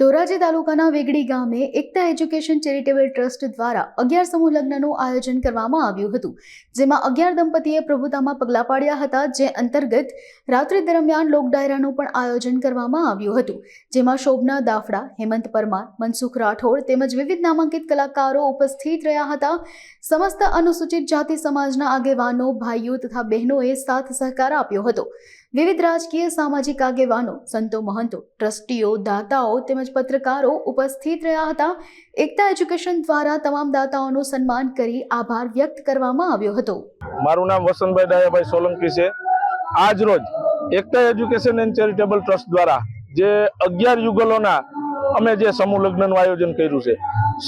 ધોરાજી તાલુકાના વેગડી ગામે એકતા education charitable trust દ્વારા 11 સમૂહ લગ્નનું આયોજન કરવામાં આવ્યું હતું, જેમાં 11 દંપતીએ પ્રભુતામાં પગલાં પાડ્યા હતા, જે અંતર્ગત રાત્રિ દરમિયાન લોક ડાયરાનું પણ આયોજન કરવામાં આવ્યું હતું, જેમાં શોભના દાફડા, હેમંત પરમાર, મનસુખ રાઠોડ તેમજ વિવિધ નામાંકિત કલાકારો ઉપસ્થિત રહ્યા હતા। સમસ્ત અનુસૂચિત જાતિ સમાજના આગેવાનો, ભાઈઓ તથા બહેનોએ સાથ સહકાર આપ્યો હતો। વિવિધ રાજકીય સામાજિક આગેવાનો, સંતો મહંતો, ટ્રસ્ટીઓ, દાતાઓ તેમજ પત્રકારો ઉપસ્થિત રહ્યા હતા। એકતા એજ્યુકેશન દ્વારા તમામ દાતાઓનું સન્માન કરી આભાર વ્યક્ત કરવામાં આવ્યો હતો। મારું નામ વસંતભાઈ ડાયાભાઈ સોલંકી છે। આજ રોજ એકતા એજ્યુકેશન એન્ડ ચેરિટેબલ ટ્રસ્ટ દ્વારા જે 11 યુગલોના અમે જે સમૂહ લગ્નનું આયોજન કર્યું છે,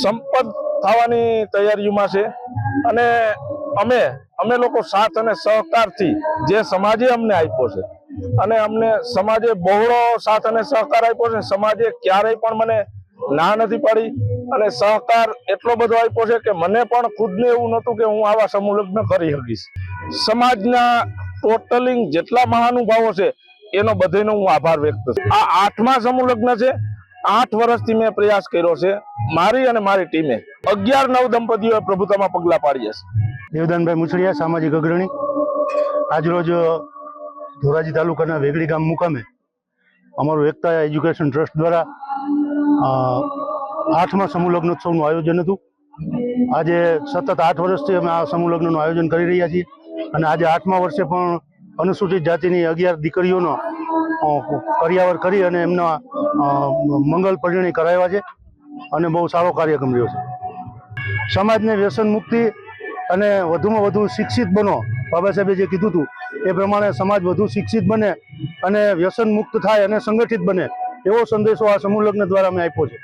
સંપન્ન થવાની તૈયારીઓમાં છે અને અમે લોકો સાથ અને સહકારથી જે સમાજે અમને આપ્યો છે અને અમને સમાજે બહોળો સાથ અને સહકાર આપ્યો છે। સમાજે ક્યારેય પણ મને ના નથી પાડી અને સહકાર એટલો બધો આપ્યો છે કે મને પણ ખુદને એવું નહોતું કે હું આવા સમૂહ લગ્ન કરી શકીશ। સમાજના ટોટલિંગ જેટલા મહાનુભાવો છે એનો બધાનો હું આભાર વ્યક્ત કરું। આ 8મા સમૂહ લગ્ન છે। 8 વર્ષથી મેં પ્રયાસ કર્યો છે। મારી અને મારી ટીમે 11 નવ દંપતીઓએ પ્રભુતામાં પગલાં પાડ્યા છે। દેવદાનભાઈ મુછડિયા, સામાજિક અગ્રણી। આજરોજ ધોરાજી તાલુકાના વેગડી ગામ મુકામે અમારું એકતા એજ્યુકેશન ટ્રસ્ટ દ્વારા 8મા સમૂહ લગ્નોત્સવનું આયોજન હતું। આજે સતત 8 વર્ષથી અમે આ સમૂહ લગ્નનું આયોજન કરી રહ્યા છીએ અને આજે 8મા વર્ષે પણ અનુસૂચિત જાતિની 11 દીકરીઓનો કર્યાવર કરી અને એમના મંગલ પરિણી કરાવ્યા છે અને બહુ સારો કાર્યક્રમ રહ્યો છે। સમાજને વ્યસન મુક્તિ અને વધુમાં વધુ શિક્ષિત બનો, બાબા સાહેબે જે કીધું હતું એ પ્રમાણે સમાજ વધુ શિક્ષિત બને અને વ્યસન મુક્ત થાય અને સંગઠિત બને એવો સંદેશો આ સમૂહ લગ્ન દ્વારા અમે આપ્યો છે।